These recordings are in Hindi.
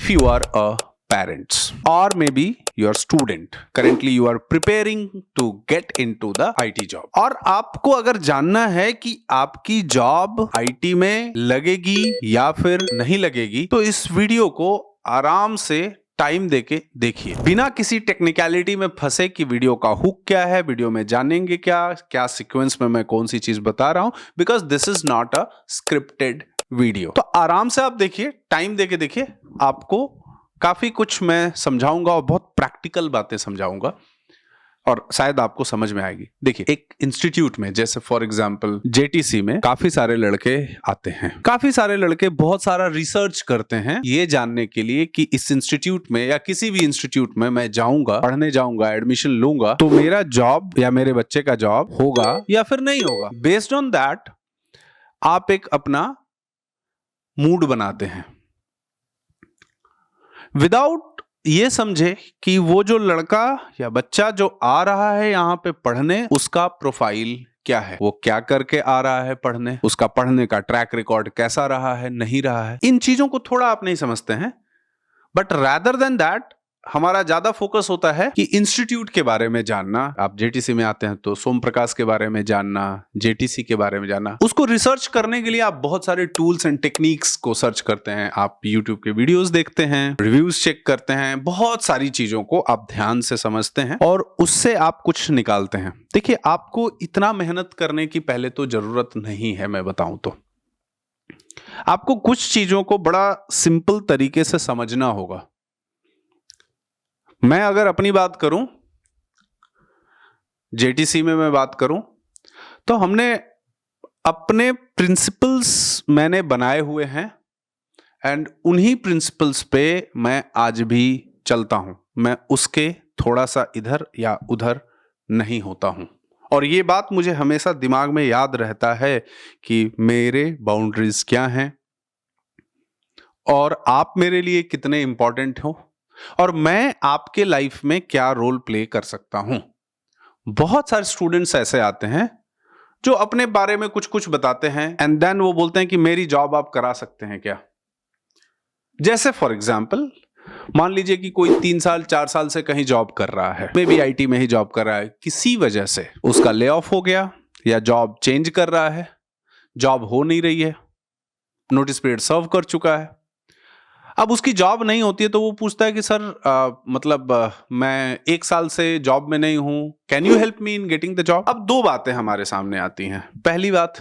if you are a parents or maybe your student, currently you are preparing to get into the IT job, और आपको अगर जानना है कि आपकी जॉब IT में लगेगी या फिर नहीं लगेगी, तो इस वीडियो को आराम से टाइम देके देखिए, बिना किसी टेक्निकलिटी में फंसे कि वीडियो का हुक क्या है, वीडियो में जानेंगे क्या सीक्वेंस में मैं कौन सी चीज बता रहा हूं, because this is not a scripted video. तो आराम से आप देखिए, टाइम देके देखिए, आपको काफी कुछ मैं समझाऊंगा और बहुत प्रैक्टिकल बातें समझाऊंगा और शायद आपको समझ में आएगी। देखिए, एक इंस्टीट्यूट में जैसे फॉर एग्जांपल जेटीसी में काफी सारे लड़के आते हैं, काफी सारे लड़के बहुत सारा रिसर्च करते हैं ये जानने के लिए कि इस इंस्टीट्यूट में या किसी भी इंस्टीट्यूट में मैं जाऊंगा, पढ़ने जाऊंगा, एडमिशन लूंगा तो मेरा जॉब या मेरे बच्चे का जॉब होगा या फिर नहीं होगा। बेस्ड ऑन दैट आप एक अपना मूड बनाते हैं विदाउट ये समझे कि वो जो लड़का या बच्चा जो आ रहा है यहाँ पे पढ़ने, उसका प्रोफाइल क्या है, वो क्या करके आ रहा है पढ़ने, उसका पढ़ने का ट्रैक रिकॉर्ड कैसा रहा है, नहीं रहा है। इन चीजों को थोड़ा आप नहीं समझते हैं, बट रादर देन दैट हमारा ज्यादा फोकस होता है कि इंस्टीट्यूट के बारे में जानना। आप जेटीसी में आते हैं तो सोम प्रकाश के बारे में जानना, जेटीसी के बारे में जानना। उसको रिसर्च करने के लिए आप बहुत सारे टूल्स एंड टेक्निक्स को सर्च करते हैं, आप यूट्यूब के वीडियोस देखते हैं, रिव्यूज चेक करते हैं, बहुत सारी चीजों को आप ध्यान से समझते हैं और उससे आप कुछ निकालते हैं। देखिए, आपको इतना मेहनत करने की पहले तो जरूरत नहीं है। मैं बताऊं तो आपको कुछ चीजों को बड़ा सिंपल तरीके से समझना होगा। मैं अगर अपनी बात करूं, जेटीसी में मैं बात करूं, तो हमने अपने प्रिंसिपल्स मैंने बनाए हुए हैं एंड उन्हीं प्रिंसिपल्स पे मैं आज भी चलता हूं। मैं उसके थोड़ा सा इधर या उधर नहीं होता हूं और ये बात मुझे हमेशा दिमाग में याद रहता है कि मेरे बाउंड्रीज क्या हैं और आप मेरे लिए कितने इंपॉर्टेंट हो और मैं आपके लाइफ में क्या रोल प्ले कर सकता हूं। बहुत सारे स्टूडेंट्स ऐसे आते हैं जो अपने बारे में कुछ कुछ बताते हैं एंड देन वो बोलते हैं कि मेरी जॉब आप करा सकते हैं क्या। जैसे फॉर एग्जांपल मान लीजिए कि कोई 3 साल 4 साल से कहीं जॉब कर रहा है, मे बी आईटी में ही जॉब कर रहा है, किसी वजह से उसका ले ऑफ हो गया या जॉब चेंज कर रहा है, जॉब हो नहीं रही है, नोटिस पीरियड सर्व कर चुका है, अब उसकी जॉब नहीं होती है तो वो पूछता है कि सर मैं 1 साल से जॉब में नहीं हूं, can you help me in getting the job. अब दो बातें हमारे सामने आती हैं। पहली बात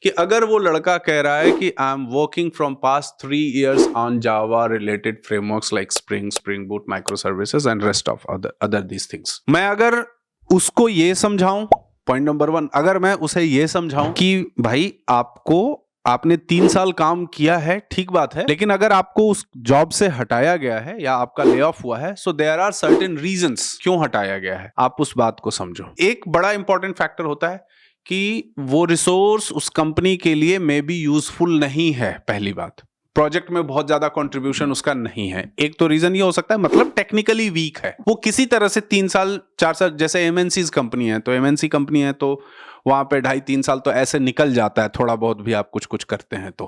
कि अगर वो लड़का कह रहा है कि I am working from past 3 years on Java related frameworks like spring boot, micro services and rest of other these things, मैं अगर उसको ये समझाऊं, पॉइंट नंबर 1, अगर मैं उसे ये समझाऊं कि भाई आपने 3 साल काम किया है, ठीक बात है, लेकिन अगर आपको उस जॉब से हटाया गया है या आपका ले ऑफ हुआ है, so there are certain reasons क्यों हटाया गया है, आप उस बात को समझो। एक बड़ा इंपॉर्टेंट फैक्टर होता है कि वो रिसोर्स उस कंपनी के लिए मे बी यूजफुल नहीं है। पहली बात, प्रोजेक्ट में बहुत ज्यादा कंट्रीब्यूशन उसका नहीं है। एक तो रीजन ये हो सकता है, मतलब टेक्निकली वीक है, वो किसी तरह से 3 साल 4 साल, जैसे एमएनसी कंपनी है तो एमएनसी कंपनी है तो वहां पे 2.5-3 साल तो ऐसे निकल जाता है, थोड़ा बहुत भी आप कुछ कुछ करते हैं तो।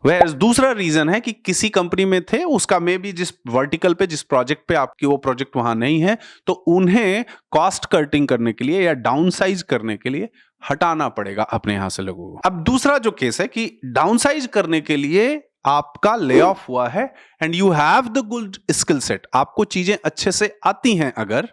वह दूसरा रीजन है कि किसी कंपनी में थे, उसका मे बी जिस वर्टिकल पे, जिस प्रोजेक्ट पे आपकी वो प्रोजेक्ट वहां नहीं है, तो उन्हें कॉस्ट कटिंग करने के लिए या डाउनसाइज करने के लिए हटाना पड़ेगा अपने यहां से लोगों को। अब दूसरा जो केस है कि डाउनसाइज करने के लिए आपका ले ऑफ हुआ है and you have the good skill set, आपको चीजें अच्छे से आती हैं अगर,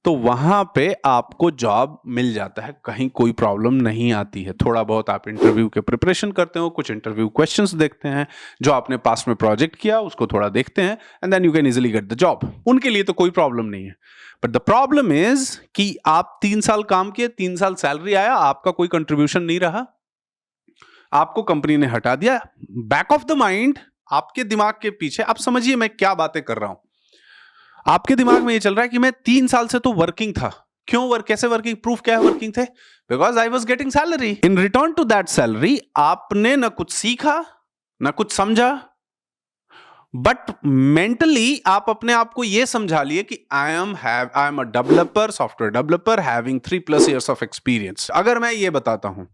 तो वहां पे आपको जॉब मिल जाता है, कहीं कोई प्रॉब्लम नहीं आती है। थोड़ा बहुत आप इंटरव्यू के प्रिपरेशन करते हो, कुछ इंटरव्यू क्वेश्चंस देखते हैं, जो आपने पास्ट में प्रोजेक्ट किया उसको थोड़ा देखते हैं and then you can easily get the job. उनके लिए तो कोई प्रॉब्लम नहीं है, बट द प्रॉब्लम इज कि आप 3 साल काम किए, 3 साल सैलरी आया, आपका कोई कंट्रीब्यूशन नहीं रहा, आपको कंपनी ने हटा दिया। बैक ऑफ द माइंड, आपके दिमाग के पीछे, आप समझिए मैं क्या बातें कर रहा हूं, आपके दिमाग में ये चल रहा है कि मैं 3 साल से तो वर्किंग था, क्यों कैसे वर्किंग, प्रूफ क्या है वर्किंग थे, because I was getting salary. In return to that salary आपने ना कुछ सीखा ना कुछ समझा, बट मेंटली आप अपने आप को यह समझा लिए कि I am a developer, software developer having 3+ years of experience. अगर मैं ये बताता हूं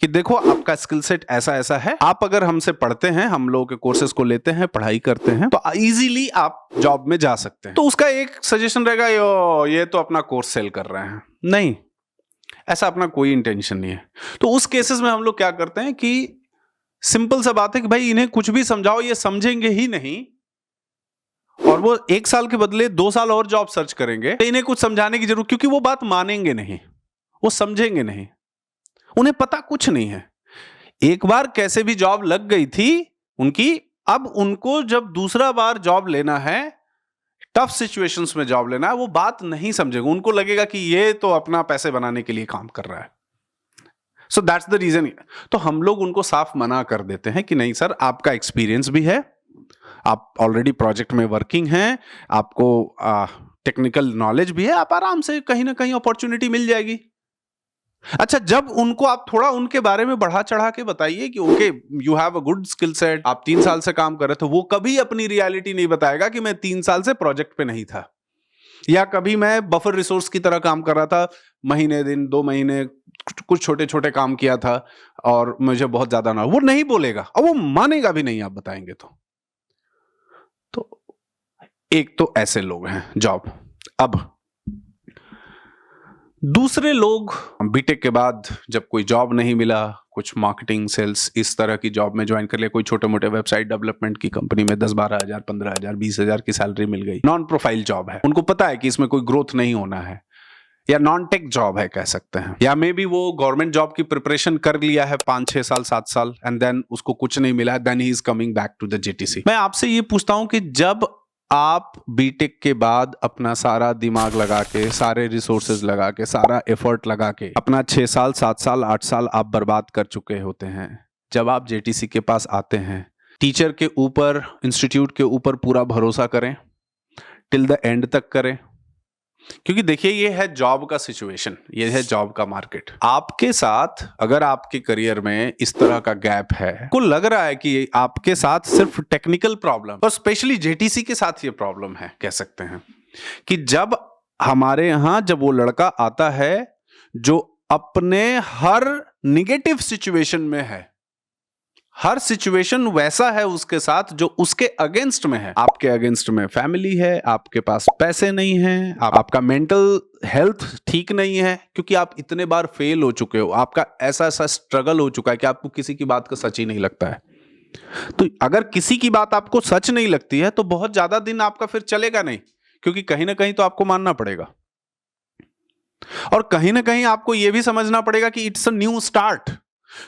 कि देखो आपका स्किल सेट ऐसा ऐसा है, आप अगर हमसे पढ़ते हैं, हम लोगों के कोर्सेज को लेते हैं, पढ़ाई करते हैं, तो इजीली आप जॉब में जा सकते हैं, तो उसका एक सजेशन रहेगा, ये तो अपना कोर्स सेल कर रहे हैं। नहीं, ऐसा अपना कोई इंटेंशन नहीं है। तो उस केसेस में हम लोग क्या करते हैं कि सिंपल सा बात है कि भाई इन्हें कुछ भी समझाओ, ये समझेंगे ही नहीं, और वो 1 साल के बदले 2 साल और जॉब सर्च करेंगे। इन्हें कुछ समझाने की जरूरत, क्योंकि वो बात मानेंगे नहीं, वो समझेंगे नहीं, उन्हें पता कुछ नहीं है। एक बार कैसे भी जॉब लग गई थी उनकी, अब उनको जब दूसरा बार जॉब लेना है, टफ सिचुएशंस में जॉब लेना है, वो बात नहीं समझेगा। उनको लगेगा कि ये तो अपना पैसे बनाने के लिए काम कर रहा है। So that's the reason. तो हम लोग उनको साफ मना कर देते हैं कि नहीं सर, आपका एक्सपीरियंस भी है, आप ऑलरेडी प्रोजेक्ट में वर्किंग हैं, आपको टेक्निकल नॉलेज भी है, आप आराम से कहीं ना कहीं अपॉर्चुनिटी मिल जाएगी। अच्छा, जब उनको आप थोड़ा उनके बारे में बढ़ा चढ़ा के बताइए कि okay you have a good skill set, आप 3 साल से काम कर रहे थे, वो कभी अपनी रियलिटी नहीं बताएगा कि मैं 3 साल से प्रोजेक्ट पे नहीं था, या कभी मैं बफर रिसोर्स की तरह काम कर रहा था, महीने दिन 2 महीने कुछ छोटे छोटे काम किया था और मुझे बहुत ज्यादा ना, वो नहीं बोलेगा और वो मानेगा भी नहीं आप बताएंगे तो एक तो ऐसे लोग हैं जॉब। अब दूसरे लोग बीटेक के बाद जब कोई जॉब नहीं मिला, कुछ मार्केटिंग सेल्स इस तरह की जॉब में ज्वाइन कर लिया, कोई छोटे मोटे वेबसाइट डेवलपमेंट की कंपनी में 10-12 हजार 15 हजार 20 हजार की सैलरी मिल गई, नॉन प्रोफाइल जॉब है, उनको पता है कि इसमें कोई ग्रोथ नहीं होना है, या नॉन टेक जॉब है कह सकते हैं, या मे बी वो गवर्नमेंट जॉब की प्रिपरेशन कर लिया है 5-6 साल 7 साल एंड देन उसको कुछ नहीं मिला, then he is coming back to the JTC. मैं आपसे ये पूछता हूं कि जब आप बीटेक के बाद अपना सारा दिमाग लगा के, सारे रिसोर्सेज लगा के, सारा एफर्ट लगा के अपना 6 साल 7 साल 8 साल आप बर्बाद कर चुके होते हैं, जब आप जेटीसी के पास आते हैं, टीचर के ऊपर, इंस्टीट्यूट के ऊपर पूरा भरोसा करें, टिल द एंड तक करें, क्योंकि देखिए ये है जॉब का सिचुएशन, ये है जॉब का मार्केट। आपके साथ अगर आपके करियर में इस तरह का गैप है, को लग रहा है कि आपके साथ सिर्फ टेक्निकल प्रॉब्लम, और स्पेशली जेटीसी के साथ ये प्रॉब्लम है, कह सकते हैं कि जब हमारे यहां जब वो लड़का आता है जो अपने हर निगेटिव सिचुएशन में है, हर सिचुएशन वैसा है उसके साथ जो उसके अगेंस्ट में है, आपके अगेंस्ट में फैमिली है, आपके पास पैसे नहीं है, आपका मेंटल हेल्थ ठीक नहीं है, क्योंकि आप इतने बार फेल हो चुके हो, आपका ऐसा ऐसा स्ट्रगल हो चुका है कि आपको किसी की बात का सच ही नहीं लगता है। तो अगर किसी की बात आपको सच नहीं लगती है तो बहुत ज्यादा दिन आपका फिर चलेगा नहीं, क्योंकि कहीं ना कहीं तो आपको मानना पड़ेगा, और कहीं ना कहीं आपको यह भी समझना पड़ेगा कि इट्स अ न्यू स्टार्ट।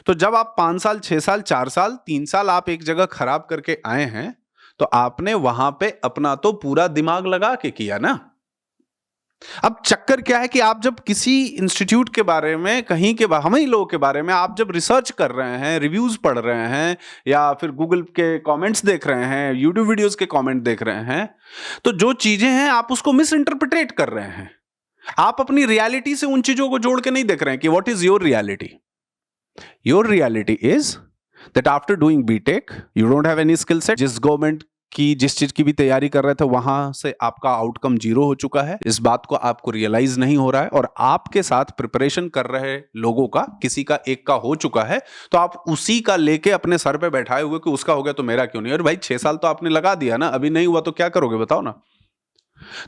तो जब आप 5 साल 6 साल 4 साल 3 साल आप एक जगह खराब करके आए हैं, तो आपने वहां पे अपना तो पूरा दिमाग लगा के किया ना। अब चक्कर क्या है कि आप जब किसी इंस्टीट्यूट के बारे में, कहीं के हम ही लोगों के बारे में आप जब रिसर्च कर रहे हैं, रिव्यूज पढ़ रहे हैं, या फिर गूगल के कमेंट्स देख रहे हैं, यूट्यूब वीडियोस के कमेंट देख रहे हैं, तो जो चीजें हैं आप उसको मिस इंटरप्रिटेट कर रहे हैं। आप अपनी रियलिटी से उन चीजों को जोड़ के नहीं देख रहे हैं कि what is your reality. Your reality is that after doing BTech, you don't have any skill set. जिस गवर्नमेंट की जिस चीज की भी तैयारी कर रहे थे वहां से आपका आउटकम 0 हो चुका है, इस बात को आपको रियलाइज नहीं हो रहा है, और आपके साथ प्रिपरेशन कर रहे लोगों का किसी का एक का हो चुका है, तो आप उसी का लेके अपने सर पे बैठाए हुए कि उसका हो गया तो मेरा क्यों नहीं। और भाई 6 साल तो आपने लगा दिया ना, अभी नहीं हुआ तो क्या करोगे बताओ ना।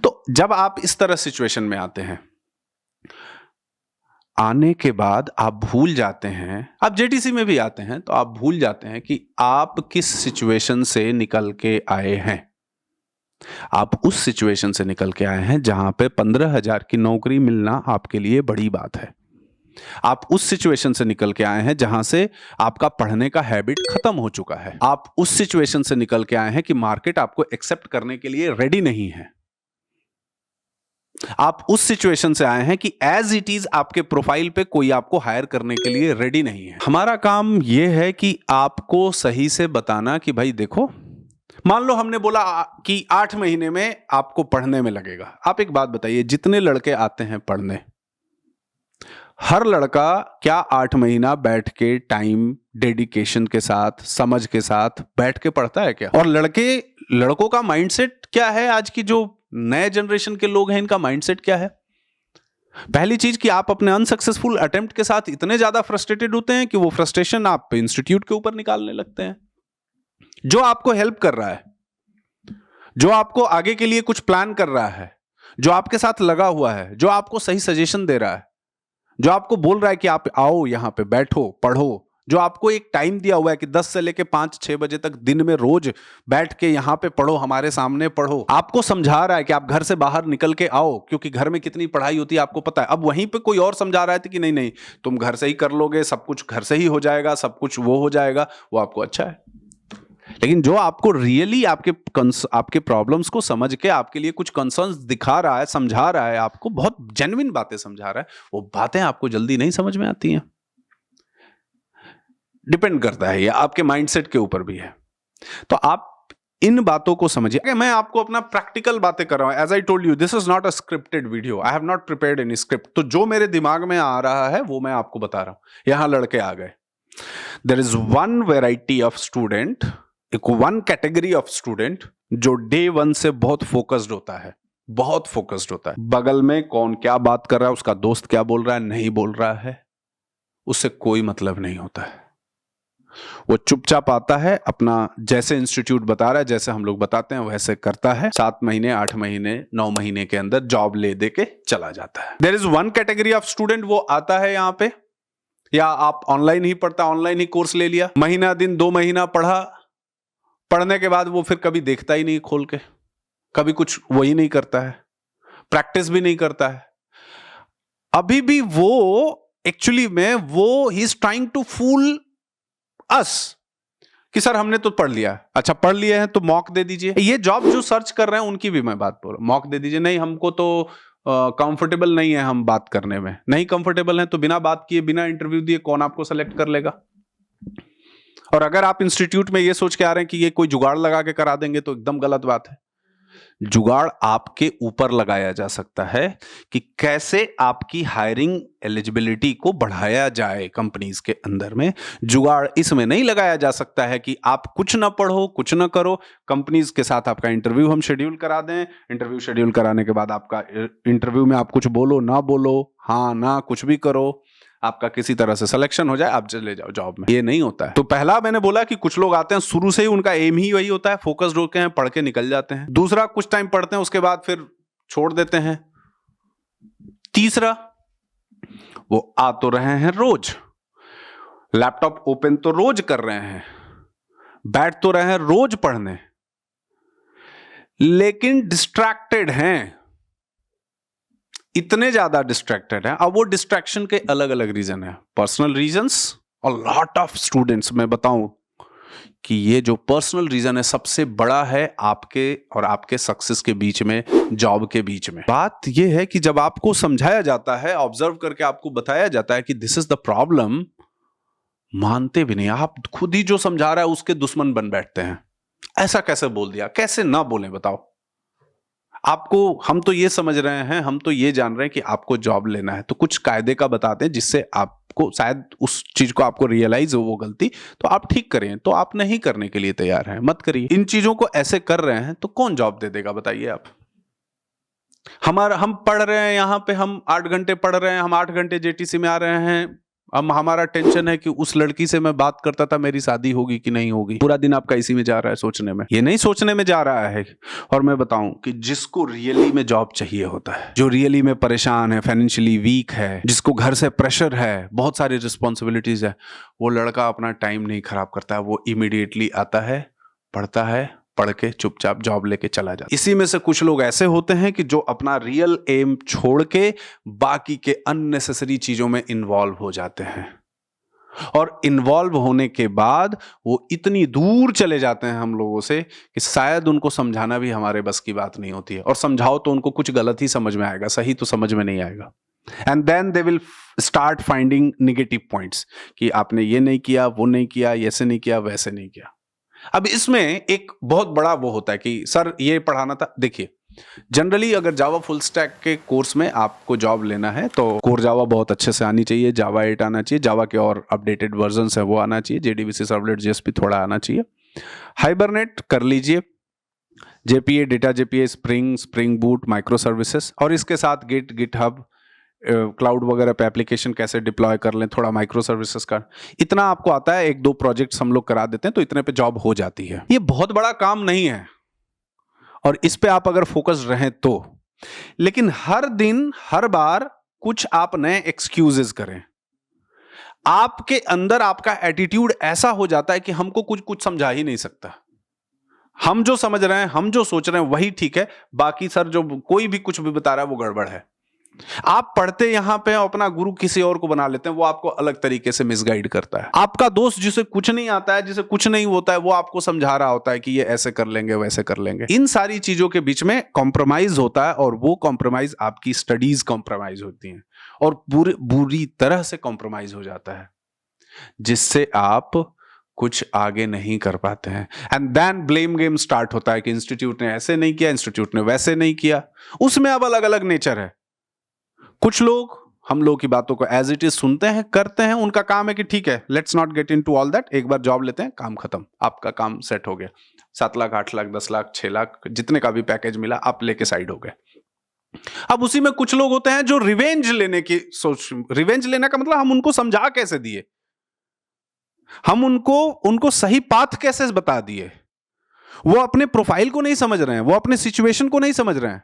तो जब आप इस तरह सिचुएशन में आते हैं, आने के बाद आप भूल जाते हैं, आप जेटीसी में भी आते हैं तो आप भूल जाते हैं कि आप किस सिचुएशन से निकल के आए हैं। आप उस सिचुएशन से निकल के आए हैं जहां पे 15,000 की नौकरी मिलना आपके लिए बड़ी बात है। आप उस सिचुएशन से निकल के आए हैं जहां से आपका पढ़ने का हैबिट खत्म हो चुका है। आप उस सिचुएशन से निकल के आए हैं कि मार्केट आपको एक्सेप्ट करने के लिए रेडी नहीं है। आप उस सिचुएशन से आए हैं कि एज इट इज आपके प्रोफाइल पे कोई आपको हायर करने के लिए रेडी नहीं है। हमारा काम यह है कि आपको सही से बताना कि भाई देखो, मान लो हमने बोला कि 8 महीने में आपको पढ़ने में लगेगा। आप एक बात बताइए, जितने लड़के आते हैं पढ़ने, हर लड़का क्या 8 महीना बैठ के टाइम डेडिकेशन के साथ, समझ के साथ बैठ के पढ़ता है क्या? और लड़कों का माइंडसेट क्या है, आज की जो नए जनरेशन के लोग हैं इनका माइंडसेट क्या है? पहली चीज कि आप अपने अनसक्सेसफुल अटेम्प्ट के साथ इतने ज्यादा फ्रस्ट्रेटेड होते हैं कि वो फ्रस्ट्रेशन आप इंस्टीट्यूट के ऊपर निकालने लगते हैं। जो आपको हेल्प कर रहा है, जो आपको आगे के लिए कुछ प्लान कर रहा है, जो आपके साथ लगा हुआ है, जो आपको सही सजेशन दे रहा है, जो आपको बोल रहा है कि आप आओ यहां पे बैठो पढ़ो, जो आपको एक टाइम दिया हुआ है कि 10 से लेके 5-6 बजे तक दिन में रोज बैठ के यहां पे पढ़ो, हमारे सामने पढ़ो, आपको समझा रहा है कि आप घर से बाहर निकल के आओ, क्योंकि घर में कितनी पढ़ाई होती है आपको पता है। अब वहीं पे कोई और समझा रहा है कि नहीं नहीं तुम घर से ही कर लोगे, सब कुछ घर से ही हो जाएगा, सब कुछ वो हो जाएगा, वो आपको अच्छा है। लेकिन जो आपको रियली आपके प्रॉब्लम्स को समझ के आपके लिए कुछ कंसर्न्स दिखा रहा है, समझा रहा है, आपको बहुत जेन्युइन बातें समझा रहा है, वो बातें आपको जल्दी नहीं समझ में आती हैं। डिपेंड करता है, ये आपके माइंडसेट के ऊपर भी है। तो आप इन बातों को समझिए। मैं आपको अपना प्रैक्टिकल बातें कर रहा हूं। As I told you, this is not a scripted video, I have not prepared any script. तो जो मेरे दिमाग में आ रहा है वो मैं आपको बता रहा हूं। यहां लड़के आ गए। There is one variety of student, एक वन कैटेगरी ऑफ स्टूडेंट जो डे 1 से बहुत फोकस्ड होता है, बहुत फोकस्ड होता है। बगल में कौन क्या बात कर रहा है, उसका दोस्त क्या बोल रहा है, नहीं बोल रहा है, उससे कोई मतलब नहीं होता है। वो चुपचाप आता है, अपना जैसे इंस्टीट्यूट बता रहा है, जैसे हम लोग बताते हैं वैसे करता है। 7 महीने 8 महीने 9 महीने के अंदर जॉब ले दे के चला जाता है। There is one category of student, वो आता है यहां पे, या आप ऑनलाइन ही पढ़ता, ऑनलाइन ही कोर्स ले लिया, महीना दिन 2 महीना पढ़ा, पढ़ने के बाद वो फिर कभी देखता ही नहीं खोल के, कभी कुछ वही नहीं करता है, प्रैक्टिस भी नहीं करता है। अभी भी वो एक्चुअली में वो he is trying to fool us कि सर हमने तो पढ़ लिया। अच्छा पढ़ लिए हैं तो मॉक दे दीजिए। ये जॉब जो सर्च कर रहे हैं उनकी भी मैं बात बोल रहा हूं, मॉक दे दीजिए। नहीं हमको तो कंफर्टेबल नहीं है हम बात करने में। नहीं कंफर्टेबल है तो बिना बात किए, बिना इंटरव्यू दिए कौन आपको सेलेक्ट कर लेगा? और अगर आप इंस्टीट्यूट में ये सोच के आ रहे हैं कि ये कोई जुगाड़ लगा के करा देंगे तो एकदम गलत बात है। जुगाड़ आपके ऊपर लगाया जा सकता है कि कैसे आपकी हायरिंग एलिजिबिलिटी को बढ़ाया जाए कंपनीज के अंदर में। जुगाड़ इसमें नहीं लगाया जा सकता है कि आप कुछ ना पढ़ो, कुछ ना करो, कंपनीज के साथ आपका इंटरव्यू हम शेड्यूल करा दें, इंटरव्यू शेड्यूल कराने के बाद आपका इंटरव्यू में आप कुछ बोलो ना बोलो, हाँ ना कुछ भी करो, आपका किसी तरह से सिलेक्शन हो जाए, आप चले जाओ जॉब में। ये नहीं होता है। तो पहला मैंने बोला कि कुछ लोग आते हैं शुरू से ही उनका एम ही वही होता है, फोकस्ड होके हैं, पढ़ के निकल जाते हैं। दूसरा, कुछ टाइम पढ़ते हैं उसके बाद फिर छोड़ देते हैं। तीसरा, वो आ तो रहे हैं रोज, लैपटॉप ओपन तो रोज कर रहे हैं, बैठ तो रहे हैं रोज पढ़ने, लेकिन डिस्ट्रैक्टेड हैं, इतने ज्यादा डिस्ट्रैक्टेड है। अब वो डिस्ट्रैक्शन के अलग अलग रीजन है, पर्सनल रीजंस और लॉट ऑफ स्टूडेंट्स। मैं बताऊं कि ये जो पर्सनल रीजन है सबसे बड़ा है आपके और आपके सक्सेस के बीच में, जॉब के बीच में। बात ये है कि जब आपको समझाया जाता है, ऑब्जर्व करके आपको बताया जाता है कि दिस इज द प्रॉब्लम, मानते भी नहीं। आप खुद ही जो समझा रहा है उसके दुश्मन बन बैठते हैं। ऐसा कैसे बोल दिया, कैसे ना बोले बताओ? आपको, हम तो ये समझ रहे हैं, हम तो ये जान रहे हैं कि आपको जॉब लेना है, तो कुछ कायदे का बताते हैं जिससे आपको शायद उस चीज को आपको रियलाइज हो वो गलती, तो आप ठीक करें। तो आप नहीं करने के लिए तैयार हैं, मत करिए। इन चीजों को ऐसे कर रहे हैं तो कौन जॉब दे देगा बताइए आप? हम पढ़ रहे हैं यहां पे, हम 8 घंटे पढ़ रहे हैं, हम 8 घंटे जेटीसी में आ रहे हैं। अब हमारा टेंशन है कि उस लड़की से मैं बात करता था, मेरी शादी होगी कि नहीं होगी। पूरा दिन आपका इसी में जा रहा है, सोचने में। ये नहीं सोचने में जा रहा है। और मैं बताऊं कि जिसको रियली में जॉब चाहिए होता है, जो रियली में परेशान है, फाइनेंशियली वीक है, जिसको घर से प्रेशर है, बहुत सारी रिस्पॉन्सिबिलिटीज है, वो लड़का अपना टाइम नहीं खराब करता है। वो इमीडिएटली आता है, पढ़ता है, पढ़ के चुपचाप जॉब लेके चला जाता है। इसी में से कुछ लोग ऐसे होते हैं कि जो अपना रियल एम छोड़ के बाकी के अननेसेसरी चीजों में इन्वॉल्व हो जाते हैं, और इन्वॉल्व होने के बाद वो इतनी दूर चले जाते हैं हम लोगों से कि शायद उनको समझाना भी हमारे बस की बात नहीं होती है। और समझाओ तो उनको कुछ गलत ही समझ में आएगा, सही तो समझ में नहीं आएगा। And then they will start finding negative points कि आपने ये नहीं किया, वो नहीं किया, ऐसे नहीं किया, वैसे नहीं किया। अब इसमें एक बहुत बड़ा वो होता है कि सर ये पढ़ाना था। देखिए, जनरली अगर जावा फुल स्टैक के कोर्स में आपको जॉब लेना है तो कोर जावा बहुत अच्छे से आनी चाहिए, जावा 8 आना चाहिए, जावा के और अपडेटेड वर्जन्स है वो आना चाहिए, जेडीबीसी सर्वलेट जेएसपी थोड़ा आना चाहिए, हाइबरनेट कर लीजिए, JPA, data JPA, spring boot, micro services, और इसके साथ गिटहब, क्लाउड वगैरह पे एप्लीकेशन कैसे डिप्लॉय कर लें, थोड़ा माइक्रो सर्विसेज का इतना आपको आता है, 1-2 प्रोजेक्ट्स हम लोग करा देते हैं तो इतने पे जॉब हो जाती है। ये बहुत बड़ा काम नहीं है और इस पे आप अगर फोकस रहें तो। लेकिन हर दिन हर बार कुछ आप नए एक्सक्यूजेस करें। आपके अंदर आपका एटीट्यूड ऐसा हो जाता है कि हमको कुछ कुछ समझा ही नहीं सकता, हम जो समझ रहे हैं, हम जो सोच रहे हैं वही ठीक है, बाकी सर जो कोई भी कुछ भी बता रहा है वो गड़बड़ है। आप पढ़ते यहां पे अपना गुरु किसी और को बना लेते हैं, वो आपको अलग तरीके से मिसगाइड करता है। आपका दोस्त जिसे कुछ नहीं आता है, जिसे कुछ नहीं होता है, वो आपको समझा रहा होता है कि ये ऐसे कर लेंगे वैसे कर लेंगे। इन सारी चीजों के बीच में कॉम्प्रोमाइज होता है और वो कॉम्प्रोमाइज आपकी स्टडीज कॉम्प्रोमाइज होती हैं और बुरी तरह से कॉम्प्रोमाइज हो जाता है, जिससे आप कुछ आगे नहीं कर पाते हैं। And then blame game start होता है कि इंस्टीट्यूट ने ऐसे नहीं किया, इंस्टीट्यूट ने वैसे नहीं किया। उसमें अब अलग अलग नेचर है। कुछ लोग हम लोग की बातों को एज इट इज सुनते हैं, करते हैं, उनका काम है कि ठीक है, let's not get into all that, एक बार जॉब लेते हैं, काम खत्म, आपका काम सेट हो गया, 7 लाख, 8 लाख, 10 लाख, 6 लाख, जितने का भी पैकेज मिला आप लेके साइड हो गए। अब उसी में कुछ लोग होते हैं जो रिवेंज लेने की सोच, रिवेंज लेने का मतलब हम उनको समझा कैसे दिए, हम उनको सही पाथ कैसे बता दिए। वो अपने प्रोफाइल को नहीं समझ रहे हैं, वो अपने सिचुएशन को नहीं समझ रहे हैं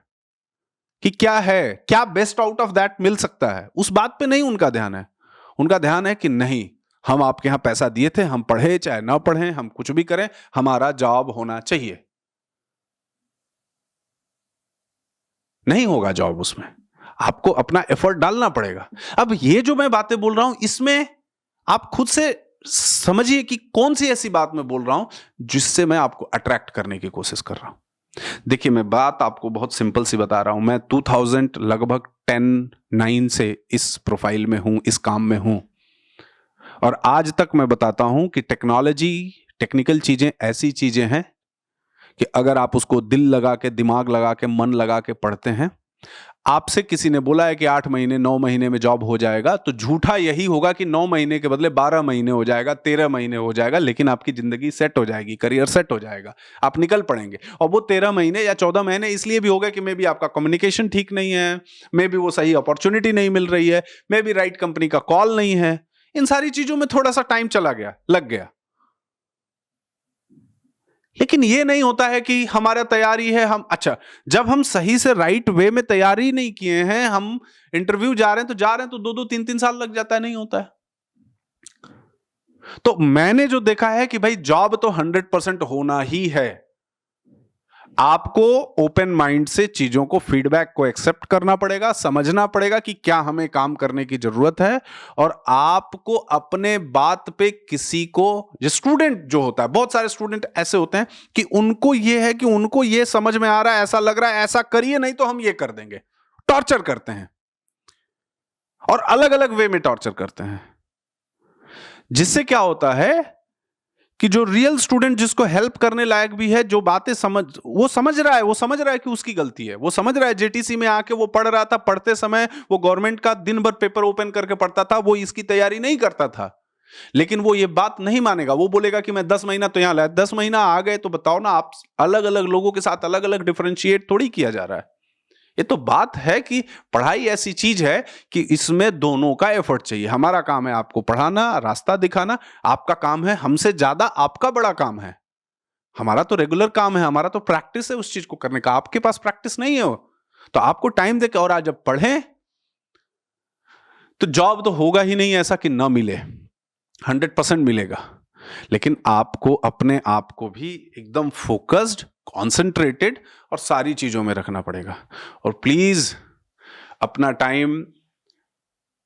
कि क्या है, क्या बेस्ट आउट ऑफ दैट मिल सकता है, उस बात पे नहीं उनका ध्यान है। उनका ध्यान है कि नहीं, हम आपके यहां पैसा दिए थे, हम पढ़े चाहे ना पढ़े, हम कुछ भी करें, हमारा जॉब होना चाहिए। नहीं होगा जॉब, उसमें आपको अपना एफर्ट डालना पड़ेगा। अब ये जो मैं बातें बोल रहा हूं, इसमें आप खुद से समझिए कि कौन सी ऐसी बात मैं बोल रहा हूं जिससे मैं आपको अट्रैक्ट करने की कोशिश कर रहा हूं। देखिए, मैं बात आपको बहुत सिंपल सी बता रहा हूं। मैं 2000 लगभग 9 से इस प्रोफाइल में हूं, इस काम में हूं, और आज तक मैं बताता हूं कि टेक्नोलॉजी, टेक्निकल चीजें ऐसी चीजें हैं कि अगर आप उसको दिल लगा के, दिमाग लगा के, मन लगा के पढ़ते हैं, आपसे किसी ने बोला है कि 8 महीने 9 महीने में जॉब हो जाएगा, तो झूठा यही होगा कि 9 महीने के बदले 12 महीने हो जाएगा, 13 महीने हो जाएगा, लेकिन आपकी जिंदगी सेट हो जाएगी, करियर सेट हो जाएगा, आप निकल पड़ेंगे। और वो 13 महीने या 14 महीने इसलिए भी हो गए कि मे बी आपका कम्युनिकेशन ठीक नहीं है, मे बी वो सही अपॉर्चुनिटी नहीं मिल रही है, मे बी राइट कंपनी का कॉल नहीं है, इन सारी चीजों में थोड़ा सा टाइम चला गया, लग गया। लेकिन ये नहीं होता है कि हमारा तैयारी है, हम अच्छा, जब हम सही से राइट वे में तैयारी नहीं किए हैं, हम इंटरव्यू जा रहे हैं तो 2-2 3-3 साल लग जाता है, नहीं होता है। तो मैंने जो देखा है कि भाई जॉब तो 100% होना ही है। आपको ओपन माइंड से चीजों को, फीडबैक को एक्सेप्ट करना पड़ेगा, समझना पड़ेगा कि क्या हमें काम करने की जरूरत है, और आपको अपने बात पे किसी को, जो स्टूडेंट जो होता है, बहुत सारे स्टूडेंट ऐसे होते हैं कि उनको ये है कि उनको ये समझ में आ रहा है, ऐसा लग रहा है, ऐसा करिए नहीं तो हम ये कर देंगे, टॉर्चर करते हैं और अलग अलग वे में टॉर्चर करते हैं, जिससे क्या होता है कि जो रियल स्टूडेंट, जिसको हेल्प करने लायक भी है, जो बातें वो समझ रहा है कि उसकी गलती है, वो समझ रहा है, जेटीसी में आके वो पढ़ रहा था, पढ़ते समय वो गवर्नमेंट का दिन भर पेपर ओपन करके पढ़ता था, वो इसकी तैयारी नहीं करता था, लेकिन वो ये बात नहीं मानेगा, वो बोलेगा कि मैं 10 महीना तो यहां लाया, 10 महीना आ गए तो बताओ ना, आप अलग अलग लोगों के साथ अलग अलग डिफरेंशिएट थोड़ी किया जा रहा है। ये तो बात है कि पढ़ाई ऐसी चीज है कि इसमें दोनों का एफर्ट चाहिए। हमारा काम है आपको पढ़ाना, रास्ता दिखाना, आपका काम है, हमसे ज्यादा आपका बड़ा काम है। हमारा तो रेगुलर काम है, हमारा तो प्रैक्टिस है उस चीज को करने का, आपके पास प्रैक्टिस नहीं है, तो आपको टाइम देकर, और आज जब पढ़ें तो जॉब तो होगा ही नहीं ऐसा कि ना मिले, 100% मिलेगा, लेकिन आपको अपने आप को भी एकदम फोकस्ड, कॉन्सेंट्रेटेड और सारी चीजों में रखना पड़ेगा। और प्लीज अपना टाइम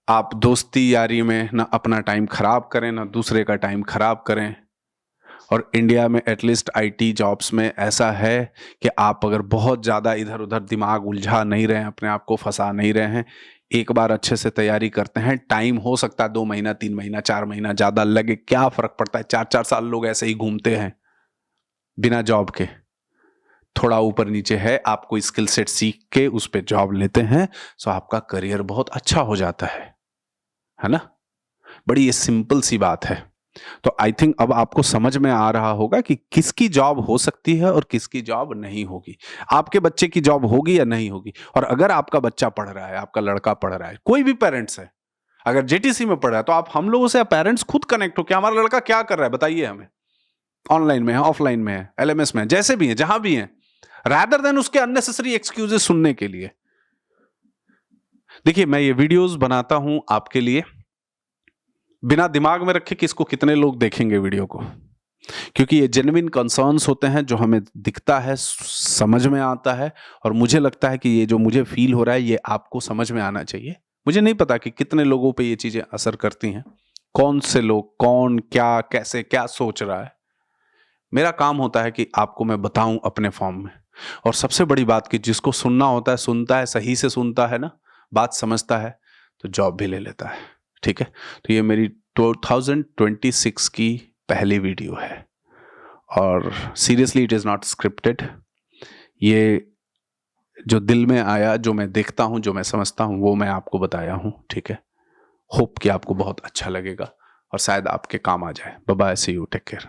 आप दोस्ती यारी में ना अपना टाइम खराब करें, ना दूसरे का टाइम खराब करें। और इंडिया में एटलीस्ट आईटी जॉब्स में ऐसा है कि आप अगर बहुत ज़्यादा इधर उधर दिमाग उलझा नहीं रहे हैं, अपने आप को फंसा नहीं रहे हैं, एक बार अच्छे से तैयारी करते हैं, टाइम हो सकता है 2 महीना 3 महीना 4 महीना ज़्यादा लगे, क्या फ़र्क पड़ता है, 4-4 साल लोग ऐसे ही घूमते हैं बिना जॉब के। थोड़ा ऊपर नीचे है, आपको स्किल सेट सीख के उस पर जॉब लेते हैं, सो आपका करियर बहुत अच्छा हो जाता है ना। बड़ी ये सिंपल सी बात है। तो आई थिंक अब आपको समझ में आ रहा होगा कि किसकी जॉब हो सकती है और किसकी जॉब नहीं होगी, आपके बच्चे की जॉब होगी या नहीं होगी। और अगर आपका बच्चा पढ़ रहा है, आपका लड़का पढ़ रहा है, कोई भी पेरेंट्स है, अगर जेटीसी में पढ़ रहा है, तो आप हम लोगों से पेरेंट्स खुद कनेक्ट हो कि हमारा लड़का क्या कर रहा है, बताइए हमें। ऑनलाइन में है, ऑफलाइन में है, एलएमएस में है, जैसे भी है, जहां भी है, रादर देन उसके अननेसेसरी एक्सक्यूजेस सुनने के लिए। देखिए, मैं ये वीडियोस बनाता हूं आपके लिए, बिना दिमाग में रखे कि इसको कितने लोग देखेंगे वीडियो को, क्योंकि ये जेन्युइन कंसर्न्स होते हैं जो हमें दिखता है, समझ में आता है, और मुझे लगता है कि ये जो मुझे फील हो रहा है ये आपको समझ में आना चाहिए। मुझे नहीं पता कि कितने लोगों पे ये चीजें असर करती हैं, कौन से लोग, कौन क्या कैसे क्या सोच रहा है। मेरा काम होता है कि आपको मैं बताऊं अपने फॉर्म में। और सबसे बड़ी बात कि जिसको सुनना होता है सुनता है, सही से सुनता है ना, बात समझता है, तो जॉब भी ले लेता है। ठीक है, तो ये मेरी 2026 की पहली वीडियो है, और seriously it is not scripted. ये जो दिल में आया, जो मैं देखता हूं, जो मैं समझता हूं, वो मैं आपको बताया हूं। ठीक है, होप कि आपको बहुत अच्छा लगेगा और शायद आपके काम आ जाए। Bye bye, see you, take care.